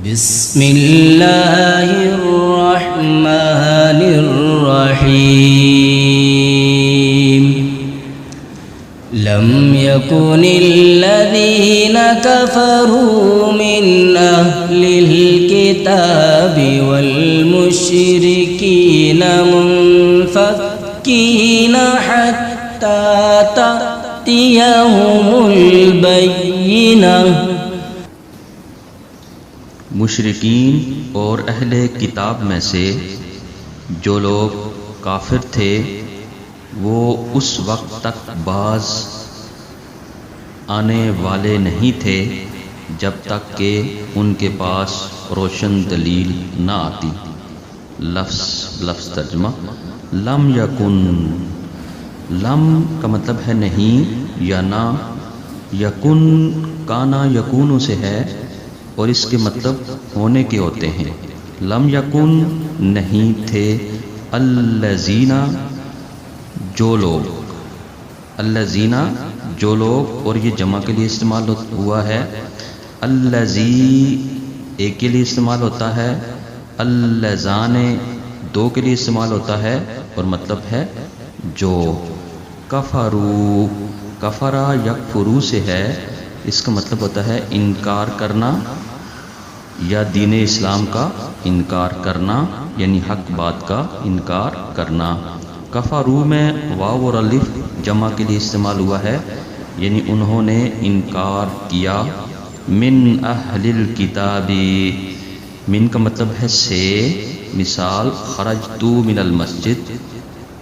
بسم اللہ الرحمن الرحیم لم يكن الذين كفروا من أهل الكتاب والمشركين منفكين حتى تأتيهم البينة. مشرکین اور اہل کتاب میں سے جو لوگ کافر تھے وہ اس وقت تک باز آنے والے نہیں تھے جب تک کہ ان کے پاس روشن دلیل نہ آتی. لفظ ترجمہ لم یکن. لم کا مطلب ہے نہیں یا نہ. یکن کانا یکون سے ہے اور اس کے مطلب ہونے کے ہوتے ہیں. لم یکن نہیں تھے. الذین جو لوگ. الذین جو لوگ اور یہ جمع کے لیے استعمال ہوا ہے. الذی ایک کے لیے استعمال ہوتا ہے. اللذان دو کے لیے استعمال ہوتا ہے اور مطلب ہے جو. کفرو کفرا یکفرو سے ہے. اس کا مطلب ہوتا ہے انکار کرنا یا دین اسلام کا انکار کرنا یعنی حق بات کا انکار کرنا. کفرو میں واو اور الف جمع کے لیے استعمال ہوا ہے یعنی انہوں نے انکار کیا. من اہل الکتاب. من کا مطلب ہے سے. مثال خرجتو من المسجد.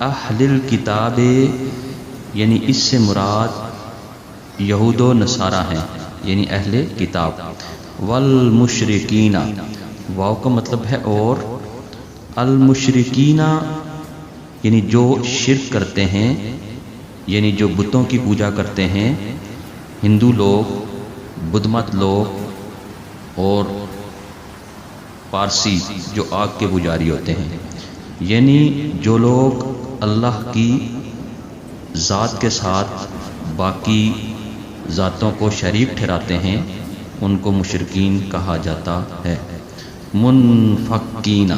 اہل الکتاب یعنی اس سے مراد یہود و نصارہ ہیں یعنی اہل کتاب. والمشرکین واو کا مطلب ہے اور. المشرکین یعنی جو شرک کرتے ہیں یعنی جو بتوں کی پوجا کرتے ہیں. ہندو لوگ، بدھ مت لوگ اور پارسی جو آگ کے پجاری ہوتے ہیں. یعنی جو لوگ اللہ کی ذات کے ساتھ باقی ذاتوں کو شریک ٹھہراتے ہیں ان کو مشرکین کہا جاتا ہے. منفکین.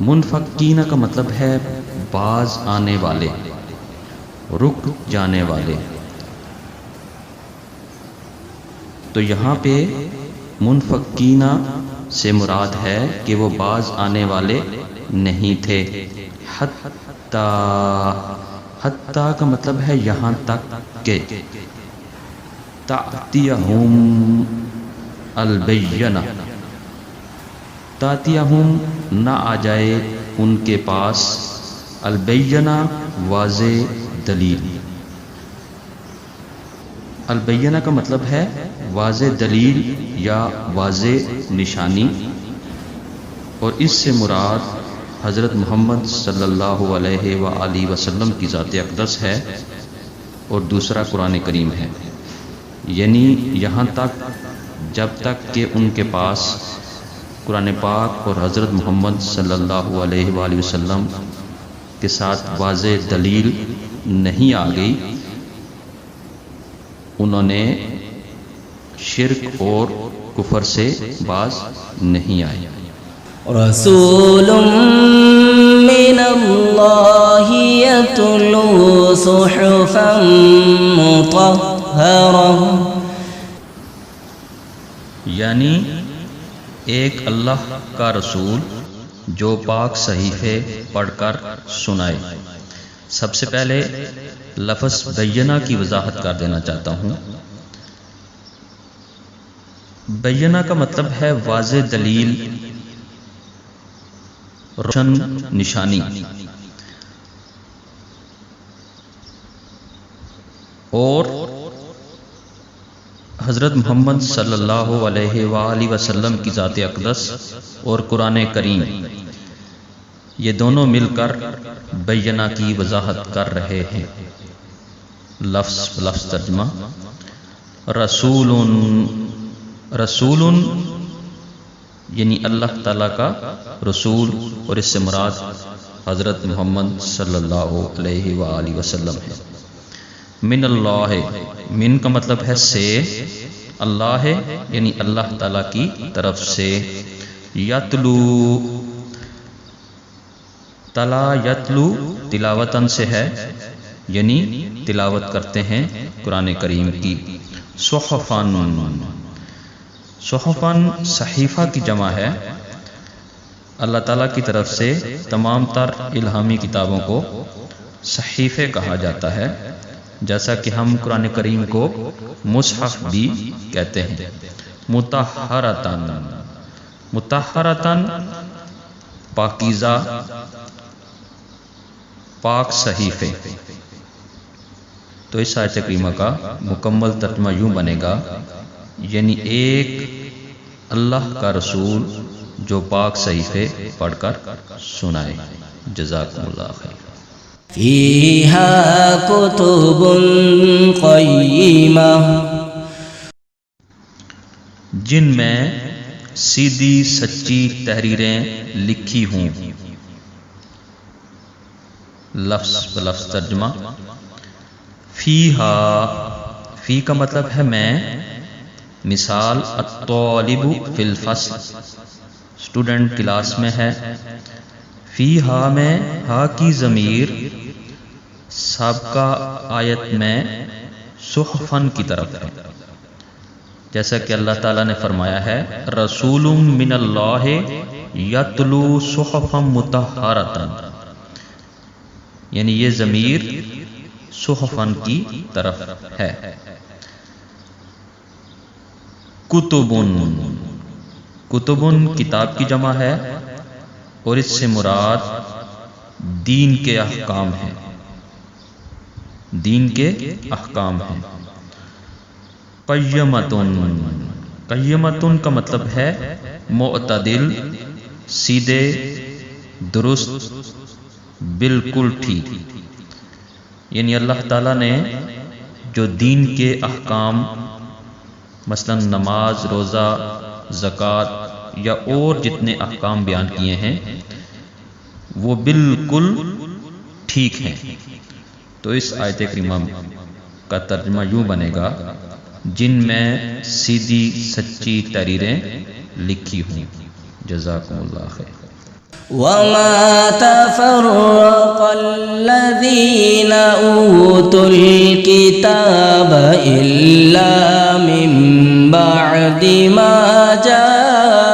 منفکین کا مطلب ہے باز آنے والے، رک جانے والے. تو یہاں پہ منفکین سے مراد ہے کہ وہ باز آنے والے نہیں تھے. حتی کا مطلب ہے یہاں تک کہ. تأتیہم البینہ. تأتیہم نہ آ جائے ان کے پاس. البینہ واضح دلیل. البینہ کا مطلب ہے واضح دلیل یا واضح نشانی اور اس سے مراد حضرت محمد صلی اللہ علیہ وآلہ وسلم کی ذات اقدس ہے اور دوسرا قرآن کریم ہے. یعنی یہاں تک جب تک کہ ان کے پاس قرآن پاک اور حضرت محمد صلی اللہ علیہ وآلہ وسلم کے ساتھ واضح دلیل نہیں آ گئی انہوں نے شرک اور کفر سے باز نہیں آئے. رسول من اللہ یتلو صحفا مطہرہ. یعنی ایک اللہ کا رسول جو پاک صحیفے پڑھ کر سنائے. سب سے پہلے لفظ بینہ کی وضاحت کر دینا چاہتا ہوں. بینہ کا مطلب ہے واضح دلیل، روشن نشانی. اور حضرت محمد صلی اللہ علیہ وآلہ وسلم کی ذات اقدس اور قرآن کریم یہ دونوں مل کر بینہ کی وضاحت کر رہے ہیں. لفظ ترجمہ رسول. رسول یعنی اللہ تعالیٰ کا رسول اور اس سے مراد حضرت محمد صلی اللہ علیہ وآلہ وسلم ہے. من اللہ. من کا مطلب ہے سے. اللہ ہے یعنی اللہ تعالیٰ کی طرف سے. یتلو تلا یتلو تلاوتن سے ہے یعنی تلاوت کرتے ہیں قرآن کریم کی. صحفن صحفن صحیفہ کی جمع ہے. اللہ تعالیٰ کی طرف سے تمام تر الہامی کتابوں کو صحیفے کہا جاتا ہے، جیسا کہ ہم قرآن کریم کو مصحف بھی کہتے ہیں. مطہرتن مطہرتن پاکیزہ پاک صحیفے. تو اس آیت کریمہ کا مکمل ترجمہ یوں بنے گا، یعنی ایک اللہ کا رسول جو پاک صحیفے پڑھ کر سنائے. جزاکم اللہ خیر. فیہا کتب قیمہ جن میں سیدھی سچی تحریریں لکھی ہوں. لفظ بلفظ ترجمہ. فیہا فی کا مطلب ہے میں. مثال الطالب فی الفصل اسٹوڈنٹ کلاس میں ہے. فیہا میں ہا کی ضمیر سابقہ آیت میں صحفن کی طرف ہے، جیسا کہ اللہ تعالیٰ نے فرمایا ہے رسول من اللہ یتلو صحفا مطہرۃ، یعنی یہ ضمیر صحفن کی طرف ہے. کتبن کتبن کتاب کی جمع ہے اور اس سے مراد دین کے احکام ہیں. دین کے احکام ہیں. قیمتن قیمتن کا مطلب ہے معتدل، سیدھے، درست، بالکل ٹھیک. یعنی اللہ تعالیٰ نے جو دین کے احکام مثلا نماز، روزہ، زکوٰۃ یا اور جتنے احکام بیان کیے ہیں وہ بالکل ٹھیک ہیں. تو اس آیت کریمہ کا ترجمہ یوں بنے گا جن میں سیدھی سچی تحریریں لکھی ہوں. جزاکم اللہ خیر. وما تفرق الذين أوتوا الكتاب إلا من بعد ما جاءتهم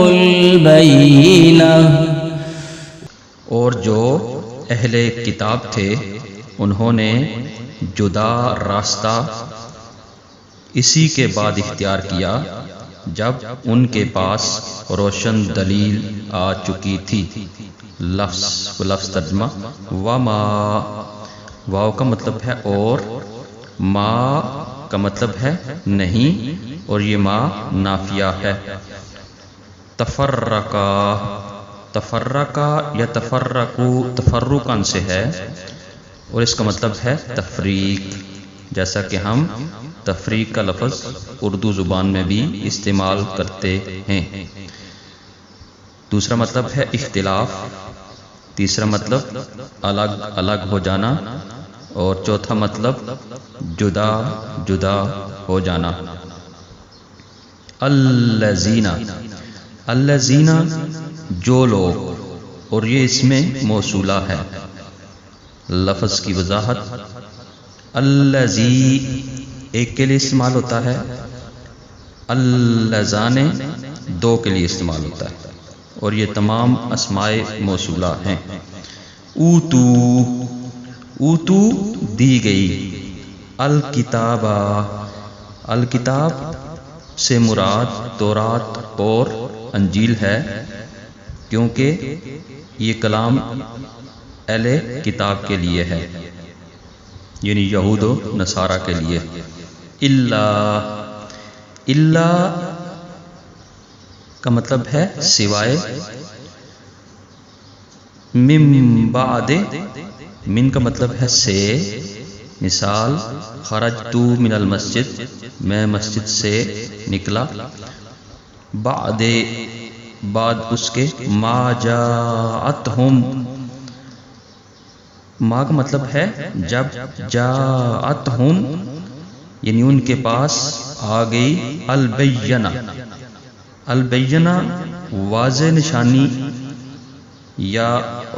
البينة. اور جو اہل کتاب تھے انہوں نے جدا راستہ اسی کے بعد اختیار کیا جب ان کے پاس روشن دلیل آ چکی تھی. لفظ لفظ ترجمہ. وما واو کا مطلب ہے اور، ما کا مطلب ہے نہیں، اور یہ ما نافیہ ہے. تفرقا تفرقا یا تفرقو تفرقاً سے ہے اور اس کا مطلب ہے تفریق، جیسا کہ ہم تفریق کا لفظ اردو زبان میں بھی استعمال کرتے ہیں. دوسرا مطلب ہے اختلاف، تیسرا مطلب الگ الگ ہو جانا، اور چوتھا مطلب جدا جدا ہو جانا. الذین الذین جو لوگ، اور یہ اس میں موصولہ ہے. لفظ کی وضاحت. الذی ایک کے لیے استعمال ہوتا ہے، اللذان دو کے لیے استعمال ہوتا ہے، اور یہ تمام اسماء موصولہ ہیں. اوتو اوتو دی گئی. الکتاب الکتاب سے مراد تورات اور انجیل ہے، کیونکہ یہ کلام اہل کتاب کے لیے ہے، یعنی یہود و نصارہ کے لیے. الا کا مطلب ہے سوائے. من بعد من کا مطلب ہے سے. مثال خرجت من المسجد میں مسجد سے نکلا. بعد بعد اس کے. ما جاءتہم ما کا مطلب ہے جب. جاءتہم یعنی ان کے پاس آ گئی البینہ۔ البینہ واضح نشانی یا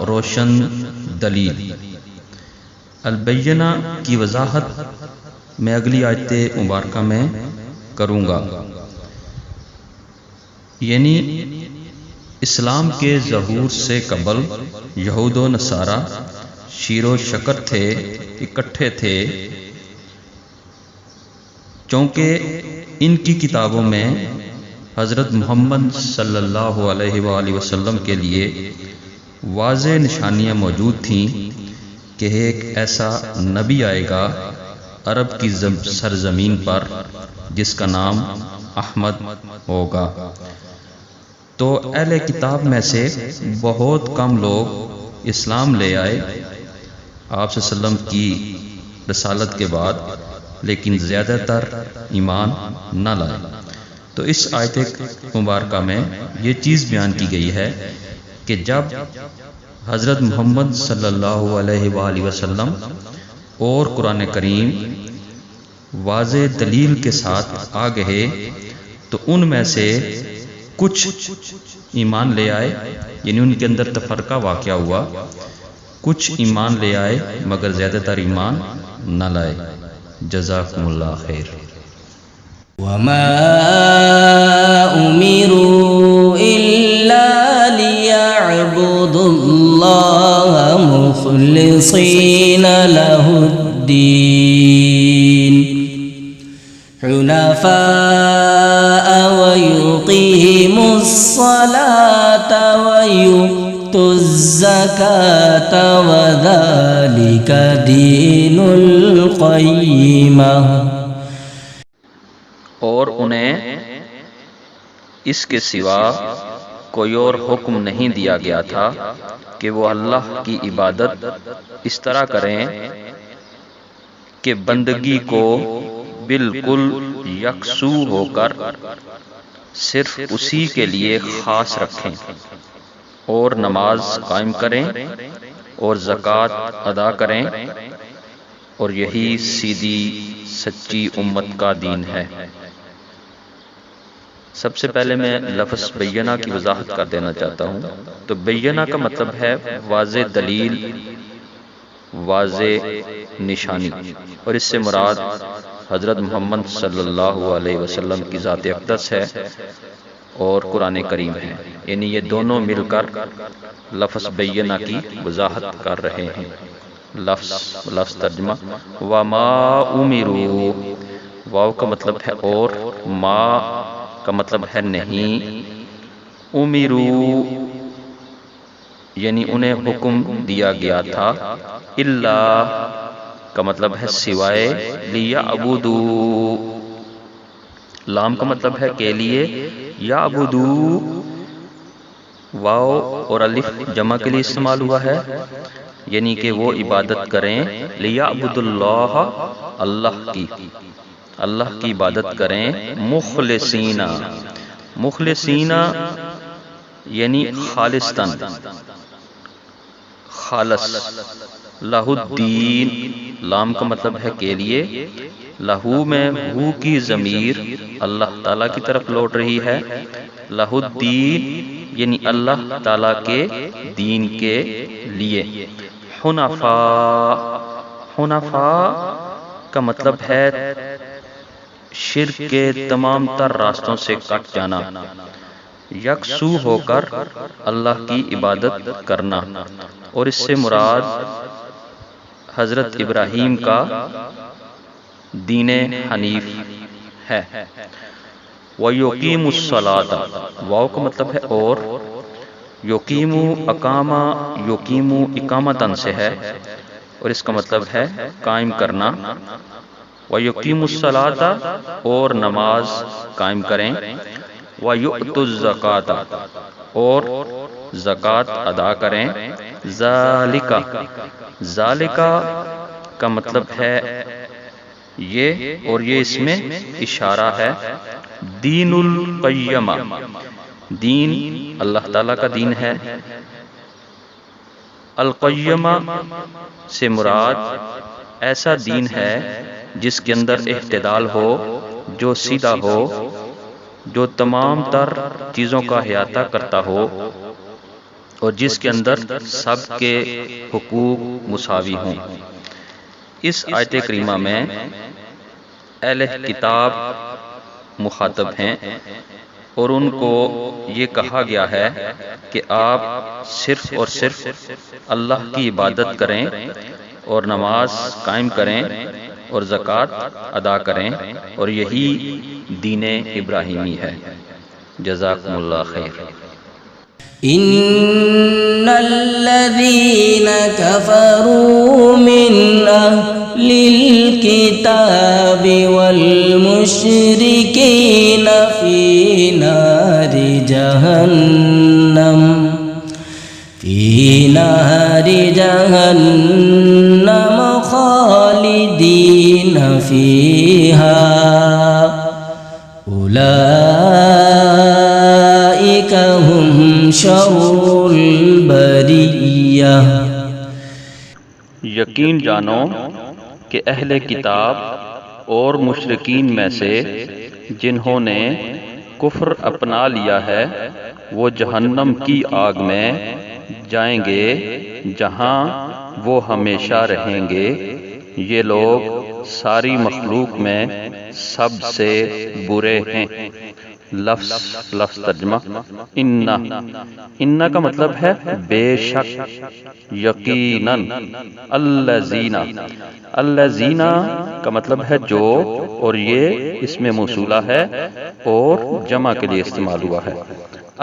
روشن دلیل۔ البینہ کی وضاحت میں اگلی آیت مبارکہ میں کروں گا۔ یعنی اسلام کے ظہور سے قبل یہود و نصارہ شیر و شکر تھے، اکٹھے تھے، چونکہ ان کی کتابوں میں حضرت محمد صلی اللہ علیہ وآلہ وسلم کے لیے واضح نشانیاں موجود تھیں کہ ایک ایسا نبی آئے گا عرب کی سرزمین پر جس کا نام احمد ہوگا۔ تو اہل کتاب میں سے بہت کم لوگ اسلام لے آئے آپ صلی اللہ علیہ وسلم کی رسالت کے بعد، لیکن زیادہ تر ایمان نہ لائے۔ تو اس آیت مبارکہ میں یہ چیز بیان کی گئی ہے کہ جب حضرت محمد صلی اللہ علیہ وآلہ وسلم اور قرآن کریم واضح دلیل کے ساتھ آ گئے تو ان میں سے کچھ ایمان لے آئے، یعنی ان کے اندر تفرقہ واقع ہوا، کچھ ایمان لے آئے مگر زیادہ تر ایمان نہ لائے۔ جزاکم اللہ خیر۔ وما أمروا إلا ليعبدوا الله مخلصين له الدين حنفاء ويقيموا الصلاة ويؤتوا الزكاة وذلك دين القيمة۔ اور انہیں اس کے سوا کوئی اور حکم نہیں دیا گیا تھا کہ وہ اللہ کی عبادت اس طرح کریں کہ بندگی کو بالکل یکسو ہو کر صرف اسی کے لیے خاص رکھیں، اور نماز قائم کریں اور زکوٰۃ ادا کریں، اور یہی سیدھی سچی امت کا دین ہے۔ سب سے پہلے میں لفظ بینہ کی وضاحت کر دینا چاہتا ہوں۔ تو بینہ کا مطلب ہے واضح دلیل، واضح نشانی، اور اس سے مراد حضرت محمد صلی اللہ علیہ وسلم کی ذات اقدس ہے اور قرآن کریم ہے، یعنی یہ دونوں مل کر لفظ بینہ کی وضاحت کر رہے ہیں۔ لفظ ترجمہ، وما امروا، واو کا مطلب ہے اور، ما کا مطلب ہے نہیں، امروا یعنی انہیں حکم دیا گیا تھا، الا کا مطلب ہے سوائے، لیعبدوا لام کا مطلب ہے کے لیے، یعبدوا واو اور الف جمع کے لیے استعمال ہوا ہے، یعنی کہ وہ عبادت کریں، لیعبدوا اللہ اللہ کی عبادت کریں، مخلصین یعنی خالصتاً، خالص، لہ الدین لام کا مطلب ہے کے لیے، لہو میں ہو کی ضمیر اللہ تعالیٰ کی طرف لوٹ رہی ہے، لہ الدین یعنی اللہ تعالیٰ کے دین کے لیے، حنفاء کا مطلب ہے شرک کے تمام تر راستوں سے کٹ جانا، یکسو ہو کر اللہ کی عبادت کرنا، اور اس سے مراد حضرت ابراہیم کا دین حنیف ہے۔ وَيُقِيمُ الصَّلَاةَ واو کا مطلب ہے اور، یقیمو اقامہ، یقیمو اقامتاً سے ہے اور اس کا مطلب ہے قائم کرنا، وَيُقِيمُ الصَّلَاةَ اور نماز قائم کریں، وَيُؤْتُ الزَّكَاةَ اور زکوٰۃ ادا کریں، ذالک کا مطلب ہے یہ، اور یہ اس میں اشارہ ہے، دین القیمہ دین اللہ تعالیٰ کا دین ہے، القیمہ سے مراد ایسا دین ہے جس کے اندر اعتدال ہو، جو سیدھا ہو، جو تمام تر چیزوں کا احاطہ کرتا ہو، اور جس کے اندر سب کے حقوق مساوی ہوں۔ اس آیت کریمہ میں اہل کتاب مخاطب ہیں، اور ان کو یہ کہا گیا ہے کہ آپ صرف اور صرف اللہ کی عبادت کریں اور نماز قائم کریں اور زکوٰۃ ادا کریں، اور یہی دین ابراہیمی ہے۔ جزاکم اللہ خیر۔ إن الذين كفروا من أهل الكتاب والمشركين في نار جهنم خالدين فيها أولئك هم شر البریہ۔ یقین جانو کہ اہل کتاب اور مشرکین میں سے جنہوں نے کفر اپنا لیا ہے وہ جہنم کی آگ میں جائیں گے جہاں وہ ہمیشہ رہیں گے۔ یہ لوگ ساری مخلوق میں سب سے برے ہیں۔ لفظ ترجمہ ان کا مطلب ہے بے شک، یقیناً، الذین کا مطلب ہے جو، اور یہ اس میں موصولہ ہے اور جمع کے لیے استعمال ہوا ہے۔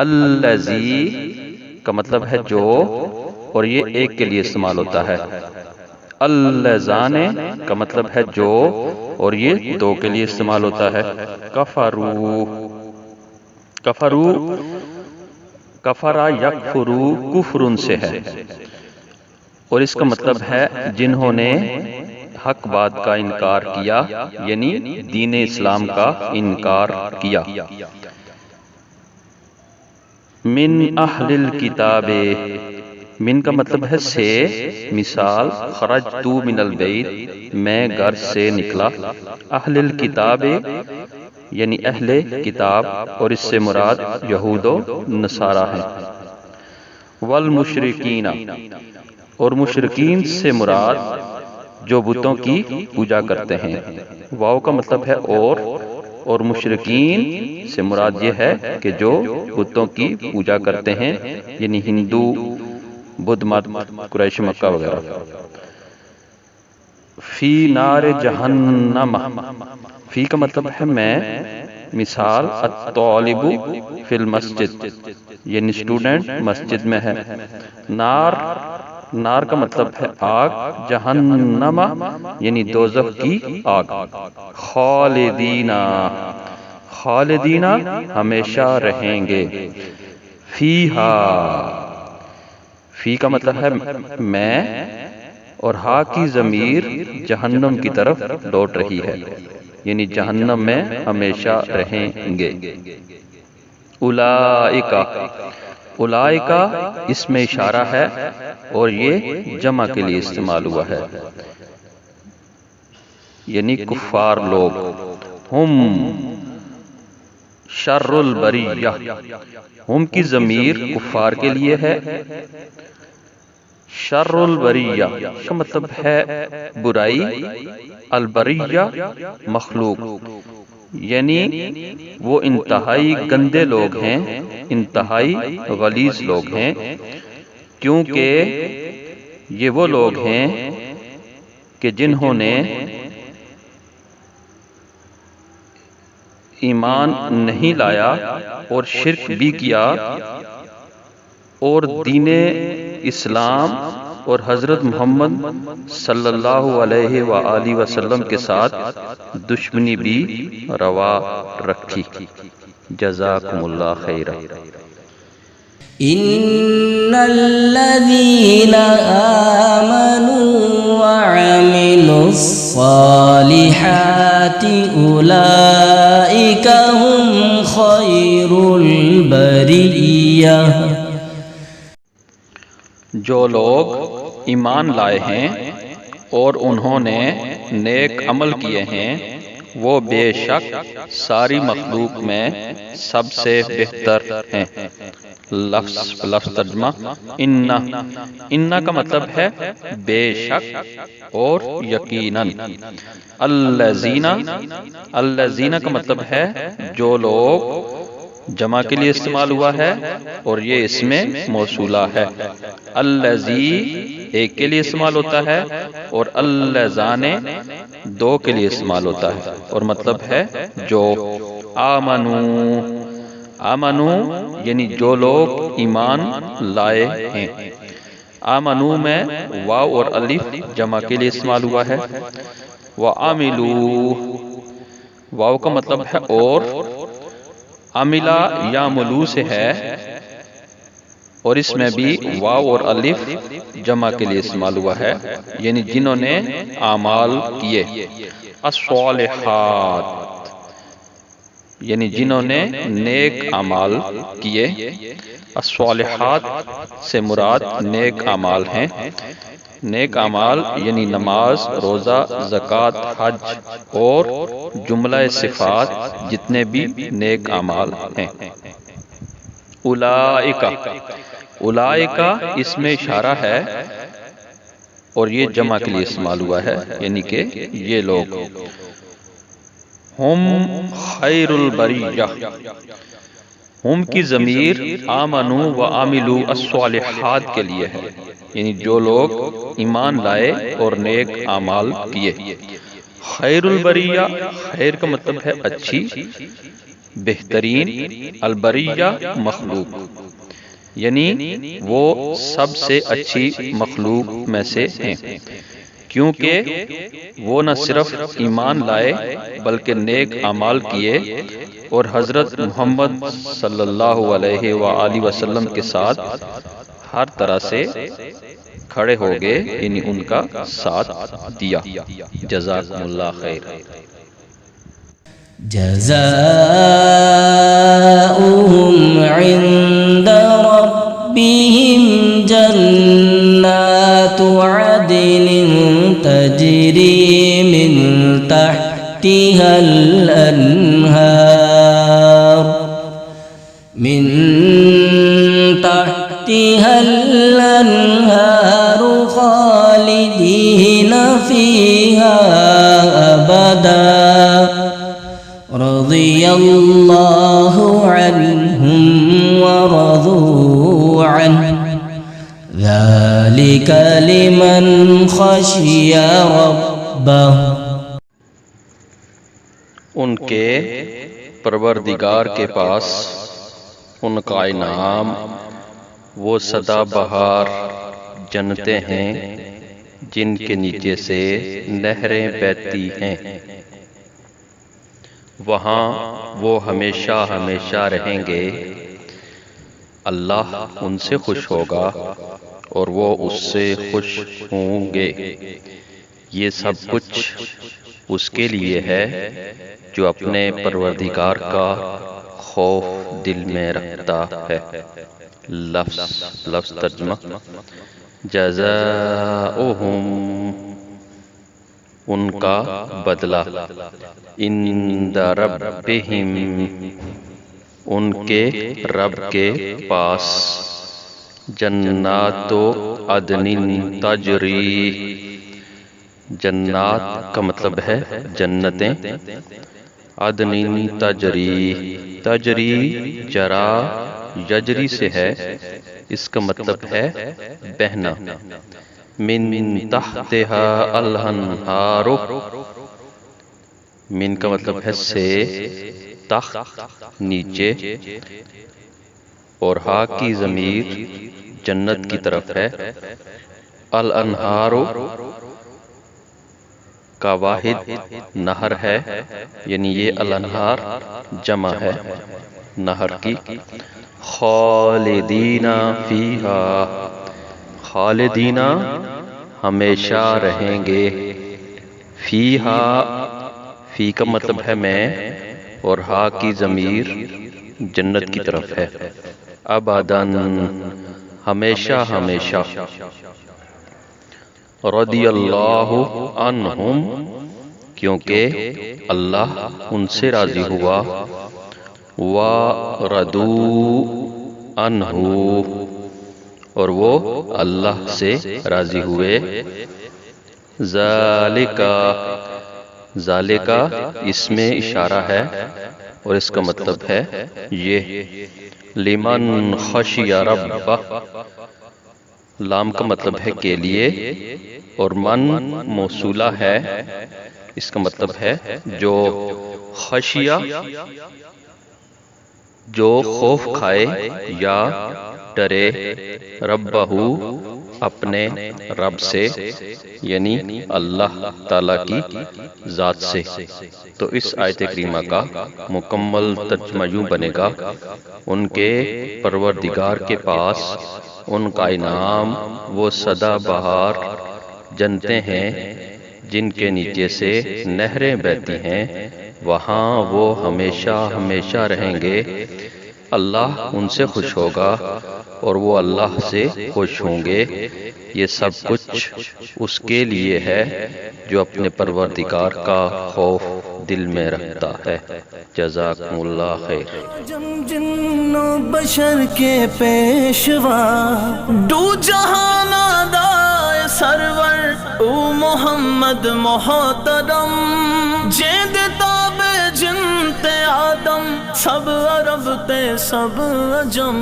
الذی کا مطلب ہے جو، اور یہ ایک کے لیے استعمال ہوتا ہے۔ اللذان کا مطلب ہے جو، اور یہ دو کے لیے استعمال ہوتا ہے۔ کفرا یکفرو کفرن سے ہے، اور اس کا مطلب ہے جنہوں نے حق بات کا انکار کیا، یعنی دین اسلام کا انکار کیا۔ من اہل الکتاب، من کا مطلب ہے سے، مثال خرجت من البیت، میں گھر سے نکلا۔ اہل الکتاب یعنی اہل کتاب، اور اس سے مراد یہود و نصارہ ہیں۔ والمشرکین، اور مشرکین سے مراد جو بتوں کی پوجا کرتے ہیں۔ واو کا مطلب ہے اور مشرکین سے مراد یہ ہے کہ جو بتوں کی پوجا کرتے ہیں، یعنی ہندو، بدھ مت، قریش مکہ وغیرہ۔ فی نار جہنم، فی کا مطلب ہے میں، مثال الطالب فی المسجد، یعنی اسٹوڈنٹ مسجد میں ہے۔ نار کا مطلب ہے آگ، جہنم یعنی دوزخ کی آگ۔ خالدین ہمیشہ رہیں گے۔ فی کا مطلب ہے میں، اور ہا کی ضمیر جہنم کی طرف لوٹ رہی ہے، یعنی جہنم میں ہمیشہ رہیں گے۔ اولئک اس میں اشارہ ہے اور یہ جمع کے لیے استعمال ہوا ہے، یعنی کفار لوگ۔ ہم شر البریہ، ہم کی ضمیر کفار کے لیے ہے۔ شر البریہ کا مطلب ہے برائی، البریہ مخلوق، یعنی وہ انتہائی گندے لوگ ہیں، انتہائی غلیظ لوگ ہیں، کیونکہ یہ وہ لوگ ہیں کہ جنہوں نے ایمان نہیں لایا اور شرک بھی کیا، اور دین اسلام اور حضرت محمد صلی اللہ علیہ وآلہ وسلم کے ساتھ دشمنی بھی روا رکھی۔ جزاکم اللہ خیرا۔ ان الذين آمنوا وعملوا الصالحات اولئك هم خير البرية۔ جو لوگ ایمان لائے ہیں اور انہوں نے نیک عمل کیے ہیں، وہ بے شک ساری مخلوق میں سب سے بہتر ہیں۔ لفظ ترجمہ انا کا مطلب ہے بے شک اور یقیناً۔ الذین کا مطلب ہے جو لوگ، جمع کے لیے استعمال ہوا ہے اور یہ اس میں موصولہ ہے۔ الذی ایک کے لیے استعمال ہوتا ہے اور اللذان دو کے لیے استعمال ہوتا ہے اور مطلب ہے جو۔ آمنو یعنی جو لوگ ایمان لائے ہیں۔ آمنو میں واو اور الف جمع کے لیے استعمال ہوا ہے۔ وعملوا واو کا مطلب ہے اور، عملہ یا ملو سے ہے اور اس میں بھی واو اور الف جمع کے لیے استعمال ہوا ہے، یعنی جنہوں نے اعمال کیے۔ الصالحات یعنی جنہوں نے نیک اعمال کیے۔ الصالحات سے مراد نیک اعمال ہیں۔ نیک اعمال یعنی نماز، روزہ، زکوٰۃ، حج اور جملہ صفات جتنے بھی نیک اعمال ہیں۔ اولئک اس میں اشارہ ہے اور یہ جمع کے لیے استعمال ہوا ہے، یعنی کہ یہ لوگ۔ ہم خیر البریہ، ہم کی ضمیر آمنو و عاملو الصالحات کے لیے ہے، یعنی جو لوگ ایمان لائے اور نیک اعمال کیے۔ خیر البریہ، خیر کا مطلب ہے اچھی، بہترین، البریہ مخلوق، یعنی وہ سب سے اچھی مخلوق میں سے ہیں، کیونکہ وہ نہ صرف ایمان لائے بلکہ نیک اعمال کیے اور حضرت محمد صلی اللہ علیہ وآلہ وسلم کے ساتھ ہر طرح سے کھڑے ہو گئے، یعنی ان کا ساتھ دیا۔ جزاکم اللہ خیر۔ جزاؤہم عند ربهم جنات عدن تجری من تحتها الأنهار خالدين فيها أبدا رضي الله عنهم ورضوا عنه ذلك لمن خشي ربه۔ ان کے پروردگار کے پاس ان کا انعام وہ سدا بہار جنتیں ہیں جن کے نیچے سے نہریں بہتی ہیں، وہاں وہ ہمیشہ ہمیشہ رہیں گے۔ اللہ ان سے خوش ہوگا اور وہ اس سے خوش ہوں گے۔ یہ سب کچھ اس کے لیے ہے جو اپنے پروردگار کا خوف دل میں رکھتا ہے۔ لفظ ترجمہ جزاؤہم ان کا بدلہ، عند ربہم ان کے رب کے پاس، جنات عدن تجری، جنات کا مطلب ہے جنتیں، عدن تجری، تجری جرا یجری سے ہے، اس کا مطلب ہے بہنا۔ من تحتها الانہار، من کا مطلب ہے سے، تحت نیچے، اور ہا کی ضمیر جنت کی طرف ہے۔ الانہار کا واحد نہر ہے، یعنی یہ الانہار جمع ہے نہر کی۔ خالدین فیہا، خالدین ہمیشہ رہیں گے، فیہا فی کا مطلب ہے میں اور ہا کی ضمیر جنت کی طرف ہے۔ ابداً ہمیشہ ہمیشہ۔ رضی اللہ عنہم، کیونکہ اللہ ان سے راضی ہوا، وَرَضُوا عَنْهُ، اور وہ اللہ سے راضی ہوئے۔ ذالکا اس میں اشارہ ہے اور اس کا مطلب ہے یہ، لمن خشی ربہ، لام کا مطلب ہے کے لیے، اور من موصولہ ہے، اس کا مطلب ہے جو خشیہ، جو خوف کھائے یا ڈرے، ربہ اپنے رب سے، یعنی اللہ تعالی کی ذات سے۔ تو اس آیت کریمہ کا مکمل ترجمہ یوں بنے گا، ان کے پروردگار کے پاس ان کا انعام وہ سدا بہار جنتیں ہیں جن کے نیچے سے نہریں بہتی ہیں، وہاں وہ ہمیشہ ہمیشہ رہیں گے۔ اللہ ان سے خوش ہوگا اور وہ اللہ سے خوش ہوں گے۔ یہ سب کچھ اس کے لیے ہے جو اپنے پروردگار کا خوف دل میں رکھتا ہے۔ جزاکم اللہ خیر۔ جن و بشر کے پیشوا، دو جہان دائے سرور او محمد محترم، جیند تاب جن تے آدم، سب عرب تے سب عجم۔